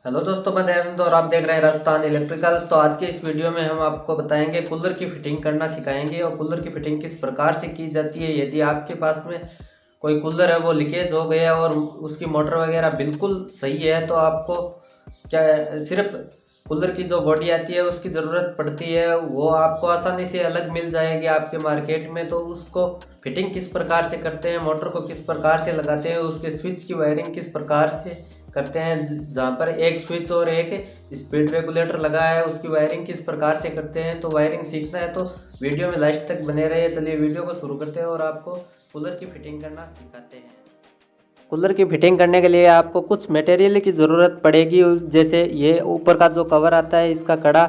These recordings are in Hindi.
हेलो दोस्तों, मैं दयानंद और आप देख रहे हैं राजस्थान इलेक्ट्रिकल्स। तो आज के इस वीडियो में हम आपको बताएंगे कूलर की फिटिंग करना सिखाएंगे और कूलर की फिटिंग किस प्रकार से की जाती है। यदि आपके पास में कोई कूलर है वो लीकेज हो गया और उसकी मोटर वगैरह बिल्कुल सही है तो आपको क्या सिर्फ कूलर की जो बॉडी आती है उसकी ज़रूरत पड़ती है, वो आपको आसानी से अलग मिल जाएगी आपके मार्केट में। तो उसको फिटिंग किस प्रकार से करते हैं, मोटर को किस प्रकार से लगाते हैं, उसके स्विच की वायरिंग किस प्रकार से करते हैं, जहाँ पर एक स्विच और एक स्पीड रेगुलेटर लगा है उसकी वायरिंग किस प्रकार से करते हैं। तो वायरिंग सीखना है तो वीडियो में लास्ट तक बने रहिए। चलिए वीडियो को शुरू करते हैं और आपको कूलर की फिटिंग करना सिखाते हैं। कूलर की फिटिंग करने के लिए आपको कुछ मटेरियल की ज़रूरत पड़ेगी, जैसे ये ऊपर का जो कवर आता है इसका कड़ा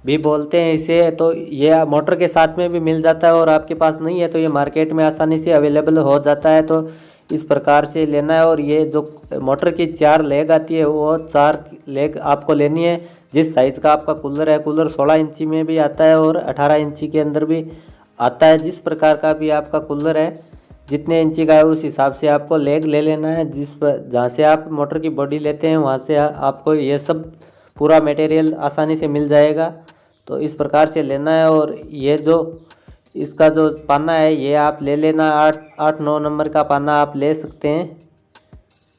भी बोलते हैं इसे। तो ये मोटर के साथ में भी मिल जाता है और आपके पास नहीं है तो ये मार्केट में आसानी से अवेलेबल हो जाता है। तो इस प्रकार से लेना है। और ये जो मोटर की 4 लेग आती है वो 4 लेग आपको लेनी है। जिस साइज़ का आपका कूलर है, कूलर 16 इंची में भी आता है और 18 इंची के अंदर भी आता है। जिस प्रकार का भी आपका कूलर है, जितने इंची का है उस हिसाब से आपको लेग ले लेना है। जिस पर जहाँ से आप मोटर की बॉडी लेते हैं वहाँ से आपको ये सब पूरा मटेरियल आसानी से मिल जाएगा। तो इस प्रकार से लेना है। और ये जो इसका जो पाना है ये आप ले लेना, 8-9 नंबर का पाना आप ले सकते हैं।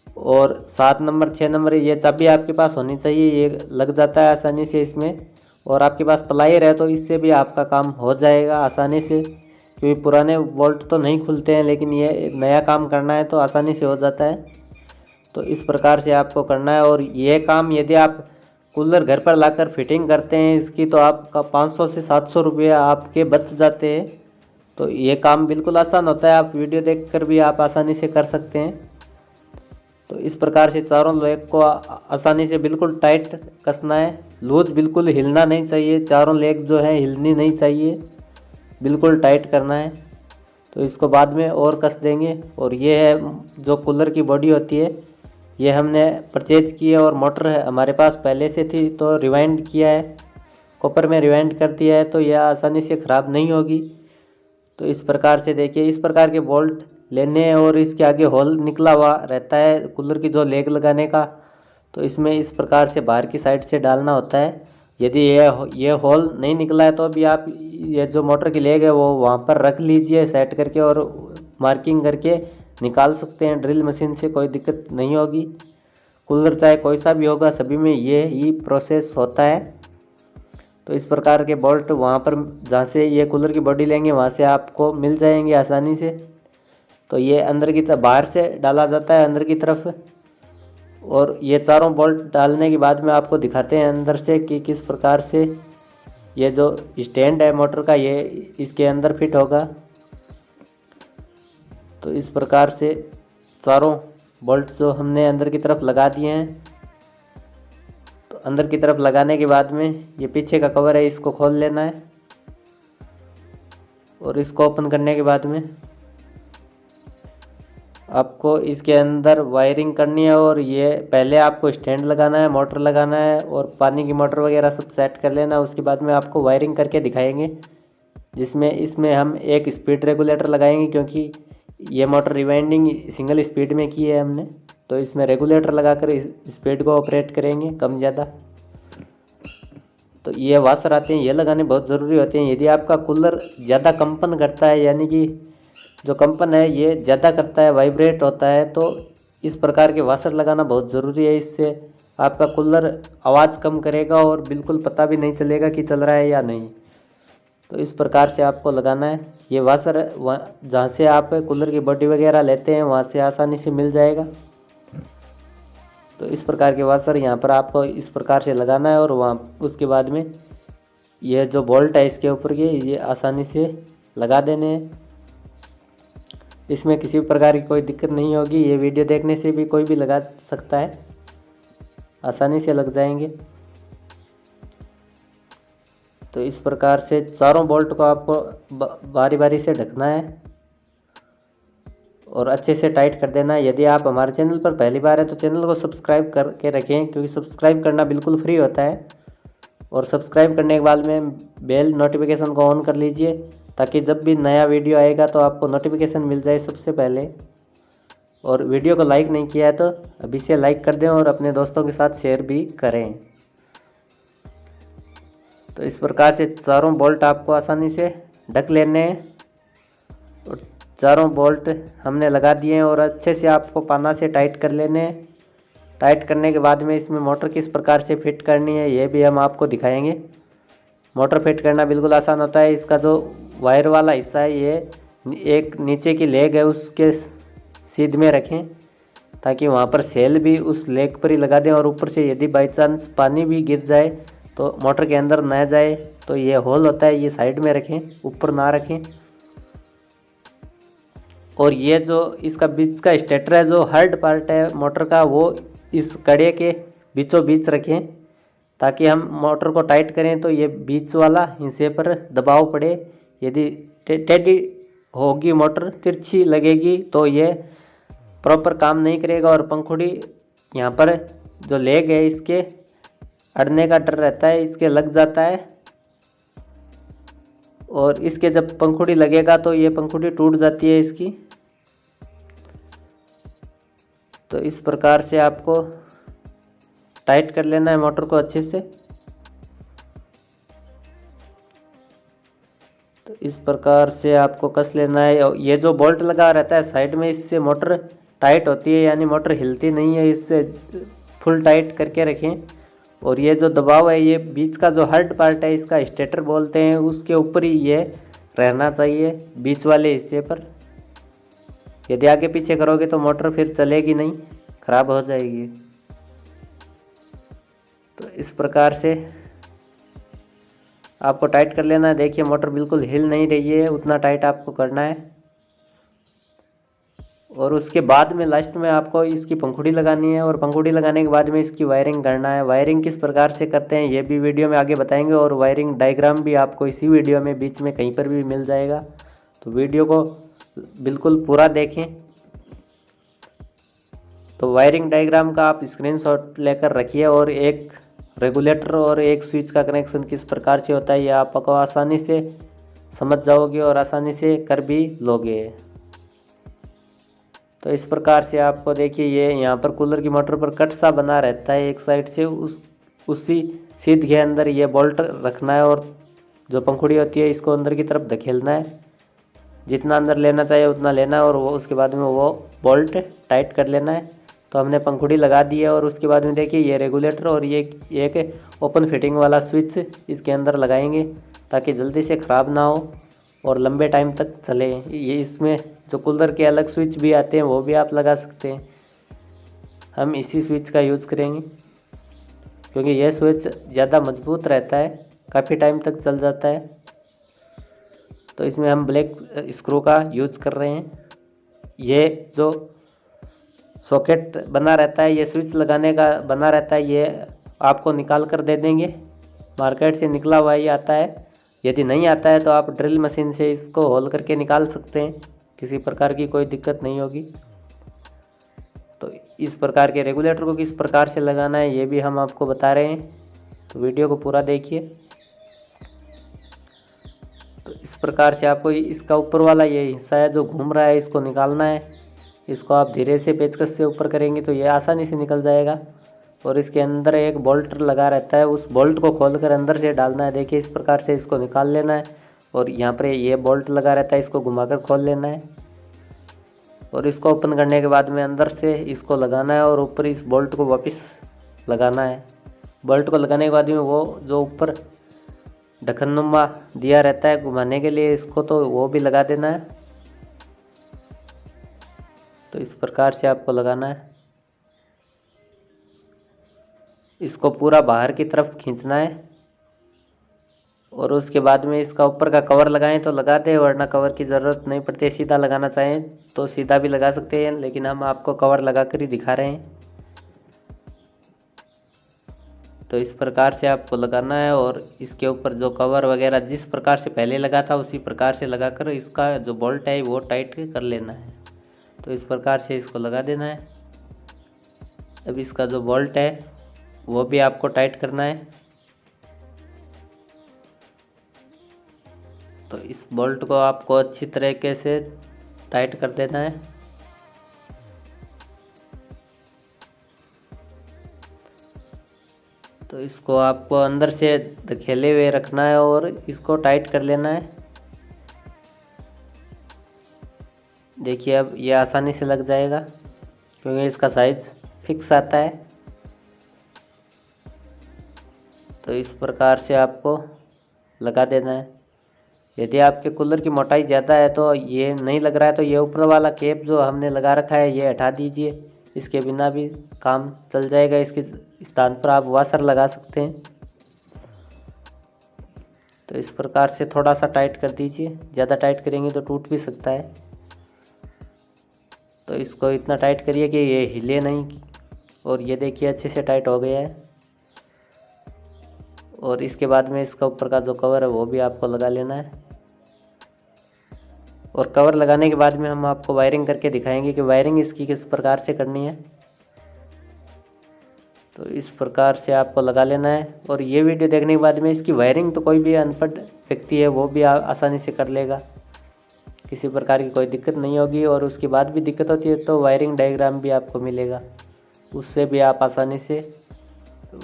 और 7 नंबर 6 नंबर ये चाबी आपके पास होनी चाहिए, ये लग जाता है आसानी से इसमें। और आपके पास प्लायर है तो इससे भी आपका काम हो जाएगा आसानी से, क्योंकि पुराने बोल्ट तो नहीं खुलते हैं, लेकिन ये नया काम करना है तो आसानी से हो जाता है। तो इस प्रकार से आपको करना है। और ये काम यदि आप कूलर घर पर लाकर फिटिंग करते हैं इसकी तो आपका 500 से 700 रुपये आपके बच जाते हैं। तो ये काम बिल्कुल आसान होता है, आप वीडियो देखकर भी आप आसानी से कर सकते हैं। तो इस प्रकार से चारों लेग को आसानी से बिल्कुल टाइट कसना है, लूज बिल्कुल हिलना नहीं चाहिए, चारों लेग जो है हिलनी नहीं चाहिए, बिल्कुल टाइट करना है। तो इसको बाद में और कस देंगे। और ये है जो कूलर की बॉडी होती है, ये हमने परचेज की है और मोटर है हमारे पास पहले से थी तो रिवाइंड किया है, कॉपर में रिवाइंड कर दिया है तो यह आसानी से ख़राब नहीं होगी। तो इस प्रकार से देखिए, इस प्रकार के बोल्ट लेने हैं और इसके आगे होल निकला हुआ रहता है कूलर की जो लेग लगाने का। तो इसमें इस प्रकार से बाहर की साइड से डालना होता है। यदि ये होल नहीं निकला है तो अभी आप ये जो मोटर की लेग है वो वहाँ पर रख लीजिए सेट करके, और मार्किंग करके निकाल सकते हैं ड्रिल मशीन से, कोई दिक्कत नहीं होगी। कूलर चाहे कोई सा भी होगा सभी में ये ही प्रोसेस होता है। तो इस प्रकार के बोल्ट वहाँ पर जहाँ से ये कूलर की बॉडी लेंगे वहाँ से आपको मिल जाएंगे आसानी से। तो ये अंदर की तरफ बाहर से डाला जाता है अंदर की तरफ। और ये चारों बोल्ट डालने के बाद में आपको दिखाते हैं अंदर से कि किस प्रकार से ये जो स्टैंड है मोटर का ये इसके अंदर फिट होगा। तो इस प्रकार से चारों बोल्ट जो हमने अंदर की तरफ लगा दिए हैं। तो अंदर की तरफ लगाने के बाद में ये पीछे का कवर है इसको खोल लेना है। और इसको ओपन करने के बाद में आपको इसके अंदर वायरिंग करनी है। और ये पहले आपको स्टैंड लगाना है, मोटर लगाना है और पानी की मोटर वगैरह सब सेट कर लेना है। उसके बाद में आपको वायरिंग करके दिखाएंगे, जिसमें इसमें हम एक स्पीड रेगुलेटर लगाएंगे, क्योंकि ये मोटर रिवाइंडिंग सिंगल स्पीड में की है हमने। तो इसमें रेगुलेटर लगाकर इस स्पीड को ऑपरेट करेंगे कम ज़्यादा। तो ये वाशर आते हैं, ये लगाने बहुत ज़रूरी होते हैं। यदि आपका कूलर ज़्यादा कंपन करता है, यानी कि जो कंपन है ये ज़्यादा करता है, वाइब्रेट होता है, तो इस प्रकार के वाशर लगाना बहुत ज़रूरी है। इससे आपका कूलर आवाज़ कम करेगा और बिल्कुल पता भी नहीं चलेगा कि चल रहा है या नहीं। तो इस प्रकार से आपको लगाना है। ये वाशर जहाँ से आप कूलर की बॉडी वगैरह लेते हैं वहाँ से आसानी से मिल जाएगा। तो इस प्रकार के वाशर यहाँ पर आपको इस प्रकार से लगाना है। और वहाँ उसके बाद में ये जो बोल्ट है इसके ऊपर के ये आसानी से लगा देने हैं। इसमें किसी प्रकार की कोई दिक्कत नहीं होगी, ये वीडियो देखने से भी कोई भी लगा सकता है, आसानी से लग जाएंगे। तो इस प्रकार से चारों बोल्ट को आपको बारी बारी से ढकना है और अच्छे से टाइट कर देना है। यदि आप हमारे चैनल पर पहली बार है तो चैनल को सब्सक्राइब करके रखें, क्योंकि सब्सक्राइब करना बिल्कुल फ्री होता है। और सब्सक्राइब करने के बाद में बेल नोटिफिकेशन को ऑन कर लीजिए, ताकि जब भी नया वीडियो आएगा तो आपको नोटिफिकेशन मिल जाए सबसे पहले। और वीडियो को लाइक नहीं किया है तो अभी से लाइक कर दें और अपने दोस्तों के साथ शेयर भी करें। तो इस प्रकार से चारों बोल्ट आपको आसानी से ढक लेने हैं। और चारों बोल्ट हमने लगा दिए हैं और अच्छे से आपको पाना से टाइट कर लेने हैं। टाइट करने के बाद में इसमें मोटर किस प्रकार से फिट करनी है ये भी हम आपको दिखाएंगे। मोटर फिट करना बिल्कुल आसान होता है। इसका जो वायर वाला हिस्सा है ये एक नीचे की लेग है उसके सीध में रखें ताकि वहाँ पर सेल भी उस लेग पर ही लगा दें। और ऊपर से यदि बाई चांस पानी भी गिर जाए तो मोटर के अंदर न जाए, तो ये होल होता है ये साइड में रखें, ऊपर ना रखें। और ये जो इसका बीच का स्टेटर है, जो हार्ड पार्ट है मोटर का, वो इस कड़े के बीचों बीच रखें ताकि हम मोटर को टाइट करें तो ये बीच वाला हिस्से पर दबाव पड़े। यदि टेढ़ी होगी मोटर, तिरछी लगेगी, तो ये प्रॉपर काम नहीं करेगा और पंखुड़ी यहाँ पर जो लेग है इसके अड़ने का डर रहता है, इसके लग जाता है। और इसके जब पंखुड़ी लगेगा तो ये पंखुड़ी टूट जाती है इसकी। तो इस प्रकार से आपको टाइट कर लेना है मोटर को अच्छे से। तो इस प्रकार से आपको कस लेना है। और ये जो बोल्ट लगा रहता है साइड में, इससे मोटर टाइट होती है, यानी मोटर हिलती नहीं है। इससे फुल टाइट करके रखें। और ये जो दबाव है, ये बीच का जो हार्ड पार्ट है, इसका स्टेटर बोलते हैं, उसके ऊपर ही ये रहना चाहिए, बीच वाले हिस्से पर। यदि आगे पीछे करोगे तो मोटर फिर चलेगी नहीं, खराब हो जाएगी। तो इस प्रकार से आपको टाइट कर लेना है। देखिए मोटर बिल्कुल हिल नहीं रही है, उतना टाइट आपको करना है। और उसके बाद में लास्ट में आपको इसकी पंखुड़ी लगानी है। और पंखुड़ी लगाने के बाद में इसकी वायरिंग करना है। वायरिंग किस प्रकार से करते हैं ये भी वीडियो में आगे बताएंगे। और वायरिंग डायग्राम भी आपको इसी वीडियो में बीच में कहीं पर भी मिल जाएगा, तो वीडियो को बिल्कुल पूरा देखें। तो वायरिंग डायग्राम का आप स्क्रीनशॉट लेकर रखिए। और एक रेगुलेटर और एक स्विच का कनेक्शन किस प्रकार से होता है ये आपको आसानी से समझ जाओगे और आसानी से कर भी लोगे। तो इस प्रकार से आपको देखिए ये यहाँ पर कूलर की मोटर पर कट सा बना रहता है एक साइड से, उसी सीध के अंदर ये बोल्ट रखना है। और जो पंखुड़ी होती है इसको अंदर की तरफ धकेलना है, जितना अंदर लेना चाहिए उतना लेना है। और वो उसके बाद में वो बोल्ट टाइट कर लेना है। तो हमने पंखुड़ी लगा दी है। और उसके बाद में देखिए ये रेगुलेटर और ये एक ओपन फिटिंग वाला स्विच इसके अंदर लगाएंगे ताकि जल्दी से ख़राब ना हो और लंबे टाइम तक चले। ये इसमें जो कूलर के अलग स्विच भी आते हैं वो भी आप लगा सकते हैं। हम इसी स्विच का यूज़ करेंगे क्योंकि यह स्विच ज़्यादा मजबूत रहता है, काफ़ी टाइम तक चल जाता है। तो इसमें हम ब्लैक स्क्रू का यूज़ कर रहे हैं। ये जो सॉकेट बना रहता है, ये स्विच लगाने का बना रहता है, ये आपको निकाल कर दे देंगे। मार्केट से निकला हुआ ही आता है। यदि नहीं आता है तो आप ड्रिल मशीन से इसको होल करके निकाल सकते हैं, किसी प्रकार की कोई दिक्कत नहीं होगी। तो इस प्रकार के रेगुलेटर को किस प्रकार से लगाना है ये भी हम आपको बता रहे हैं, तो वीडियो को पूरा देखिए। तो इस प्रकार से आपको इसका ऊपर वाला ये हिस्सा है जो घूम रहा है, इसको निकालना है। इसको आप धीरे से पेचकस से ऊपर करेंगे तो ये आसानी से निकल जाएगा। और इसके अंदर एक बोल्ट लगा रहता है, उस बोल्ट को खोलकर अंदर से डालना है। देखिए इस प्रकार से इसको निकाल लेना है। और यहाँ पर ये बोल्ट लगा रहता है, इसको घुमाकर खोल लेना है। और इसको ओपन करने के बाद में अंदर से इसको लगाना है और ऊपर इस बोल्ट को वापस लगाना है। बोल्ट को लगाने के बाद में वो जो ऊपर ढक्कननुमा दिया रहता है घुमाने के लिए, इसको तो वो भी लगा देना है। तो इस प्रकार से आपको लगाना है। इसको पूरा बाहर की तरफ खींचना है। और उसके बाद में इसका ऊपर का कवर लगाएं तो लगा दें, वरना कवर की ज़रूरत नहीं पड़ती। सीधा लगाना चाहें तो सीधा भी लगा सकते हैं, लेकिन हम आपको कवर लगा कर ही दिखा रहे हैं। तो इस प्रकार से आपको लगाना है। और इसके ऊपर जो कवर वगैरह जिस प्रकार से पहले लगा था उसी प्रकार से लगाकर इसका जो बोल्ट है वो टाइट कर लेना है। तो इस प्रकार से इसको लगा देना है। अब इसका जो बोल्ट है वो भी आपको टाइट करना है। तो इस बोल्ट को आपको अच्छी तरीके से टाइट कर देना है। तो इसको आपको अंदर से धकेले हुए रखना है और इसको टाइट कर लेना है। देखिए अब ये आसानी से लग जाएगा क्योंकि इसका साइज फिक्स आता है। तो इस प्रकार से आपको लगा देना है। यदि आपके कूलर की मोटाई ज़्यादा है तो ये नहीं लग रहा है तो ये ऊपर वाला कैप जो हमने लगा रखा है ये हटा दीजिए। इसके बिना भी काम चल जाएगा। इसके स्थान पर आप वाशर लगा सकते हैं। तो इस प्रकार से थोड़ा सा टाइट कर दीजिए, ज़्यादा टाइट करेंगे तो टूट भी सकता है। तो इसको इतना टाइट करिए कि ये हिले नहीं। और ये देखिए अच्छे से टाइट हो गया है। और इसके बाद में इसका ऊपर का जो कवर है वो भी आपको लगा लेना है। और कवर लगाने के बाद में हम आपको वायरिंग करके दिखाएंगे कि वायरिंग इसकी किस प्रकार से करनी है। तो इस प्रकार से आपको लगा लेना है। और ये वीडियो देखने के बाद में इसकी वायरिंग तो कोई भी अनपढ़ व्यक्ति है वो भी आसानी से कर लेगा, किसी प्रकार की कोई दिक्कत नहीं होगी। और उसके बाद भी दिक्कत होती है तो वायरिंग डायग्राम भी आपको मिलेगा, उससे भी आप आसानी से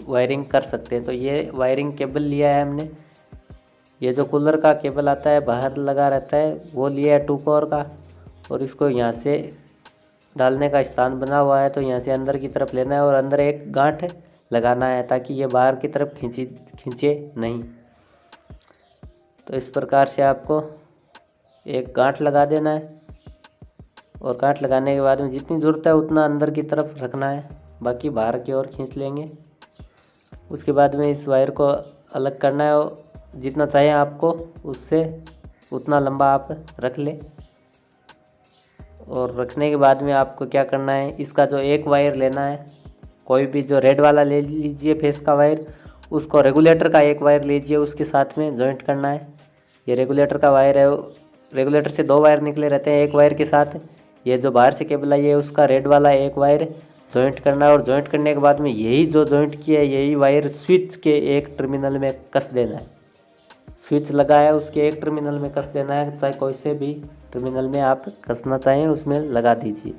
वायरिंग कर सकते हैं। तो ये वायरिंग केबल लिया है हमने। ये जो कूलर का केबल आता है बाहर लगा रहता है वो लिया है 2 कोर का। और इसको यहाँ से डालने का स्थान बना हुआ है तो यहाँ से अंदर की तरफ लेना है और अंदर एक गांठ लगाना है ताकि ये बाहर की तरफ खींचे नहीं। तो इस प्रकार से आपको एक गांठ लगा देना है। और गांठ लगाने के बाद में जितनी ज़रूरत है उतना अंदर की तरफ रखना है, बाकी बाहर की ओर खींच लेंगे। उसके बाद में इस वायर को अलग करना है और जितना चाहिए आपको उससे उतना लंबा आप रख ले। और रखने के बाद में आपको क्या करना है, इसका जो एक वायर लेना है, कोई भी जो रेड वाला ले लीजिए फेस का वायर, उसको रेगुलेटर का एक वायर लीजिए, उसके साथ में जॉइंट करना है। ये रेगुलेटर का वायर है, रेगुलेटर से 2 वायर निकले रहते हैं एक वायर के साथ। ये जो बाहर से केबल आई है उसका रेड वाला एक वायर जॉइंट करना है। और जॉइंट करने के बाद में यही जो जॉइंट किया है यही वायर स्विच के एक टर्मिनल में कस देना है। स्विच लगा है उसके एक टर्मिनल में कस देना है, चाहे कोई से भी टर्मिनल में आप कसना चाहें उसमें लगा दीजिए।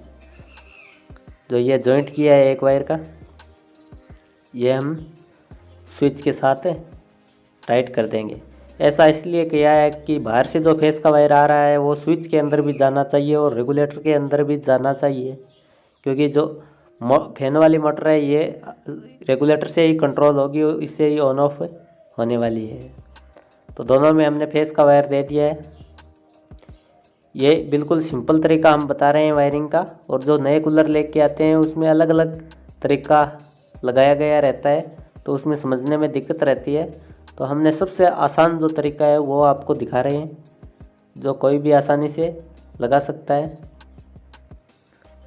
जो ये जॉइंट किया है एक वायर का ये हम स्विच के साथ टाइट कर देंगे। ऐसा इसलिए किया है कि बाहर से जो फेस का वायर आ रहा है वो स्विच के अंदर भी जाना चाहिए और रेगुलेटर के अंदर भी जाना चाहिए, क्योंकि जो फैन वाली मोटर है ये रेगुलेटर से ही कंट्रोल होगी, इससे ही ऑन ऑफ होने वाली है। तो दोनों में हमने फेस का वायर दे दिया है। ये बिल्कुल सिंपल तरीका हम बता रहे हैं वायरिंग का। और जो नए कूलर लेके आते हैं उसमें अलग अलग तरीका लगाया गया रहता है तो उसमें समझने में दिक्कत रहती है। तो हमने सबसे आसान जो तरीका है वो आपको दिखा रहे हैं, जो कोई भी आसानी से लगा सकता है।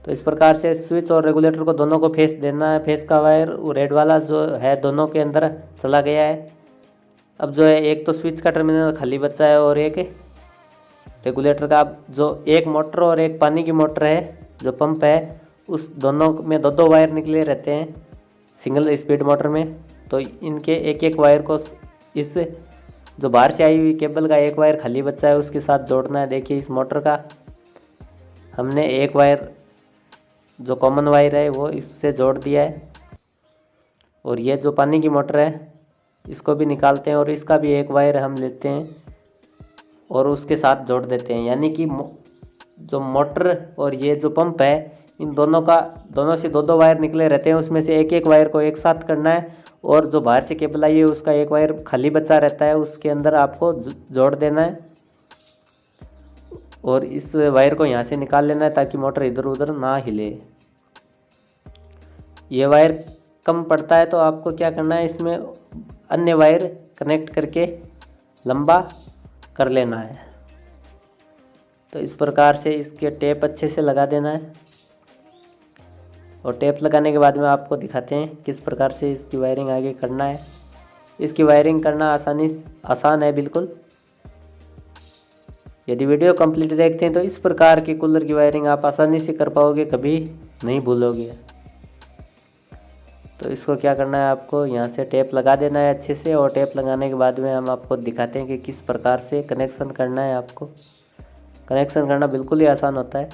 तो इस प्रकार से स्विच और रेगुलेटर को दोनों को फेस देना है। फेस का वायर रेड वाला जो है दोनों के अंदर चला गया है। अब जो है एक तो स्विच का टर्मिनल खाली बचा है और एक रेगुलेटर का, जो एक मोटर और एक पानी की मोटर है जो पंप है उस दोनों में 2-2 वायर निकले रहते हैं सिंगल स्पीड मोटर में। तो इनके एक एक वायर को इस जो बाहर से आई हुई केबल का एक वायर खाली बचा है उसके साथ जोड़ना है। देखिए इस मोटर का हमने एक वायर जो कॉमन वायर है वो इससे जोड़ दिया है। और ये जो पानी की मोटर है इसको भी निकालते हैं और इसका भी एक वायर हम लेते हैं और उसके साथ जोड़ देते हैं। यानी कि जो मोटर और ये जो पंप है इन दोनों से 2-2 वायर निकले रहते हैं, उसमें से एक एक वायर को एक साथ करना है। और जो बाहर से केबल आई है उसका एक वायर खाली बचा रहता है उसके अंदर आपको जोड़ देना है। और इस वायर को यहाँ से निकाल लेना है ताकि मोटर इधर उधर ना हिले। ये वायर कम पड़ता है तो आपको क्या करना है, इसमें अन्य वायर कनेक्ट करके लंबा कर लेना है। तो इस प्रकार से इसके टेप अच्छे से लगा देना है। और टेप लगाने के बाद में आपको दिखाते हैं किस प्रकार से इसकी वायरिंग आगे करना है। इसकी वायरिंग करना आसान है बिल्कुल। यदि वीडियो कंप्लीट देखते हैं तो इस प्रकार की कूलर की वायरिंग आप आसानी से कर पाओगे, कभी नहीं भूलोगे। तो इसको क्या करना है, आपको यहाँ से टेप लगा देना है अच्छे से। और टेप लगाने के बाद में हम आपको दिखाते हैं कि किस प्रकार से कनेक्शन करना है। आपको कनेक्शन करना बिल्कुल ही आसान होता है।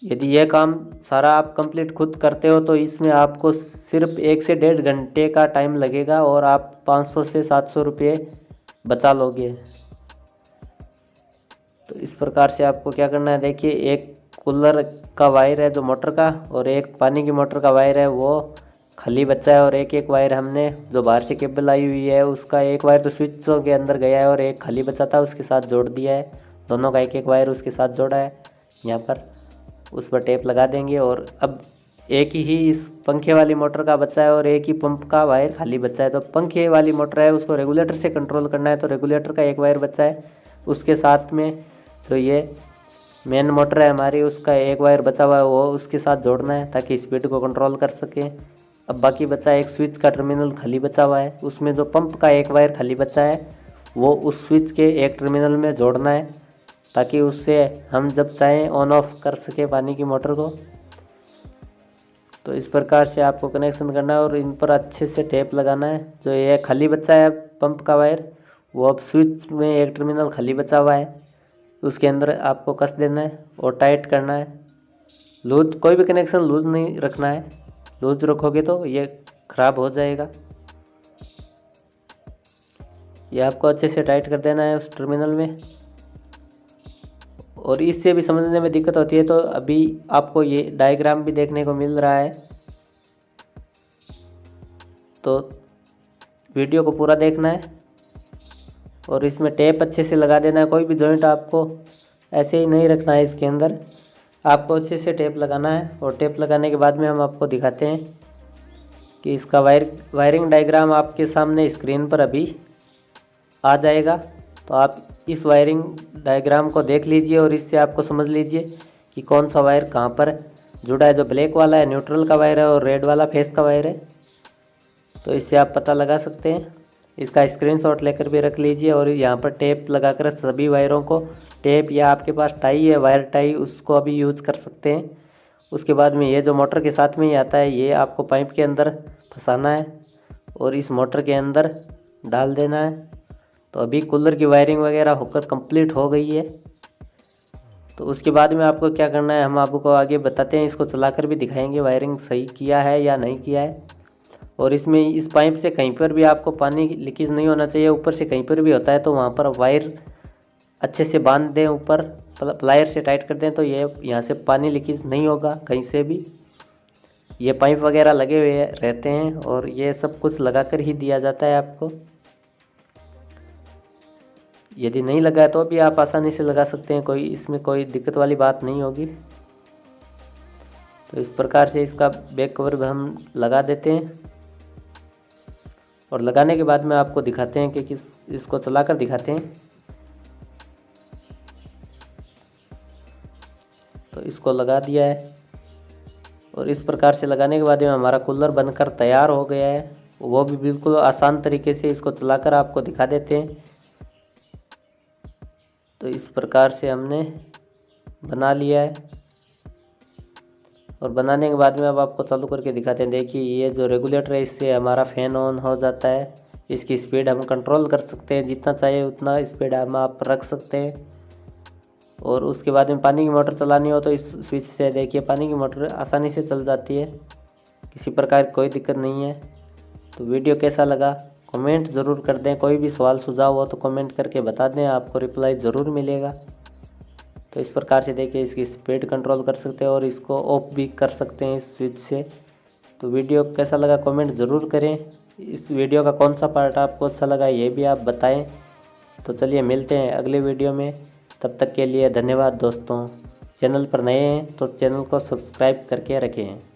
यदि यह काम सारा आप कंप्लीट खुद करते हो तो इसमें आपको सिर्फ 1 से 1.5 घंटे का टाइम लगेगा और आप 500 से 700 रुपये बचा लोगे। तो इस प्रकार से आपको क्या करना है, देखिए एक कूलर का वायर है जो मोटर का, और एक पानी की मोटर का वायर है वो खाली बचा है, और एक वायर हमने जो बाहर से केबल आई हुई है उसका एक वायर तो स्विचों के अंदर गया है और एक खाली बचा था उसके साथ जोड़ दिया है। दोनों का एक वायर उसके साथ जोड़ा है यहाँ पर, उस पर टेप लगा देंगे। और अब एक ही इस पंखे वाली मोटर का बचा है और एक ही पंप का वायर खाली बचा है। तो पंखे वाली मोटर है उसको रेगुलेटर से कंट्रोल करना है, तो रेगुलेटर का एक वायर बचा है, उसके साथ में तो ये मेन मोटर है हमारी उसका एक वायर बचा हुआ है वो उसके साथ जोड़ना है ताकि स्पीड को कंट्रोल कर सके। अब बाकी बचा एक स्विच का टर्मिनल खाली बचा हुआ है, उसमें जो पंप का एक वायर खाली बचा है वो उस स्विच के एक टर्मिनल में जोड़ना है ताकि उससे हम जब चाहें ऑन ऑफ कर सके पानी की मोटर को। तो इस प्रकार से आपको कनेक्शन करना है और इन पर अच्छे से टेप लगाना है। जो ये खाली बचा है पंप का वायर वो अब स्विच में एक टर्मिनल खाली बचा हुआ है उसके अंदर आपको कस देना है और टाइट करना है। लूज कोई भी कनेक्शन लूज नहीं रखना है, लूज रखोगे तो ये ख़राब हो जाएगा। ये आपको अच्छे से टाइट कर देना है उस टर्मिनल में। और इससे भी समझने में दिक्कत होती है तो अभी आपको ये डायग्राम भी देखने को मिल रहा है, तो वीडियो को पूरा देखना है और इसमें टेप अच्छे से लगा देना है। कोई भी जॉइंट आपको ऐसे ही नहीं रखना है, इसके अंदर आपको अच्छे से टेप लगाना है। और टेप लगाने के बाद में हम आपको दिखाते हैं कि इसका वायरिंग डायग्राम आपके सामने स्क्रीन पर अभी आ जाएगा। तो आप इस वायरिंग डायग्राम को देख लीजिए और इससे आपको समझ लीजिए कि कौन सा वायर कहाँ पर जुड़ा है। जो ब्लैक वाला है न्यूट्रल का वायर है और रेड वाला फेस का वायर है, तो इससे आप पता लगा सकते हैं। इसका स्क्रीनशॉट लेकर भी रख लीजिए और यहाँ पर टेप लगाकर सभी वायरों को, टेप या आपके पास टाई है वायर टाई, उसको अभी यूज़ कर सकते हैं। उसके बाद में ये जो मोटर के साथ में ही आता है ये आपको पाइप के अंदर फंसाना है और इस मोटर के अंदर डाल देना है। तो अभी कूलर की वायरिंग वगैरह होकर कंप्लीट हो गई है। तो उसके बाद में आपको क्या करना है हम आपको आगे बताते हैं, इसको चलाकर भी दिखाएंगे वायरिंग सही किया है या नहीं किया है। और इसमें इस पाइप से कहीं पर भी आपको पानी लीकेज नहीं होना चाहिए, ऊपर से कहीं पर भी होता है तो वहाँ पर वायर अच्छे से बांध दें, ऊपर प्लायर से टाइट कर दें तो ये यहाँ से पानी लीकेज नहीं होगा कहीं से भी। ये पाइप वगैरह लगे हुए रहते हैं और ये सब कुछ लगाकर ही दिया जाता है आपको। यदि नहीं लगा है तो भी आप आसानी से लगा सकते हैं, कोई इसमें कोई दिक्कत वाली बात नहीं होगी। तो इस प्रकार से इसका बैक कवर भी हम लगा देते हैं और लगाने के बाद में आपको दिखाते हैं कि इसको चलाकर दिखाते हैं। तो इसको लगा दिया है और इस प्रकार से लगाने के बाद में हमारा कूलर बनकर तैयार हो गया है। वो भी बिल्कुल आसान तरीके से इसको चलाकर आपको दिखा देते हैं। तो इस प्रकार से हमने बना लिया है और बनाने के बाद में अब आपको चालू करके दिखाते हैं। देखिए ये जो रेगुलेटर है इससे हमारा फ़ैन ऑन हो जाता है। इसकी स्पीड हम कंट्रोल कर सकते हैं, जितना चाहिए उतना स्पीड हम आप रख सकते हैं। और उसके बाद में पानी की मोटर चलानी हो तो इस स्विच से देखिए पानी की मोटर आसानी से चल जाती है, किसी प्रकार की कोई दिक्कत नहीं है। तो वीडियो कैसा लगा कमेंट ज़रूर कर दें, कोई भी सवाल सुझाव हो तो कमेंट करके बता दें, आपको रिप्लाई ज़रूर मिलेगा। तो इस प्रकार से देखिए इसकी स्पीड कंट्रोल कर सकते हैं और इसको ऑफ भी कर सकते हैं इस स्विच से। तो वीडियो कैसा लगा कमेंट ज़रूर करें। इस वीडियो का कौन सा पार्ट आपको अच्छा लगा ये भी आप बताएं। तो चलिए मिलते हैं अगले वीडियो में, तब तक के लिए धन्यवाद दोस्तों। चैनल पर नए हैं तो चैनल को सब्सक्राइब करके रखें।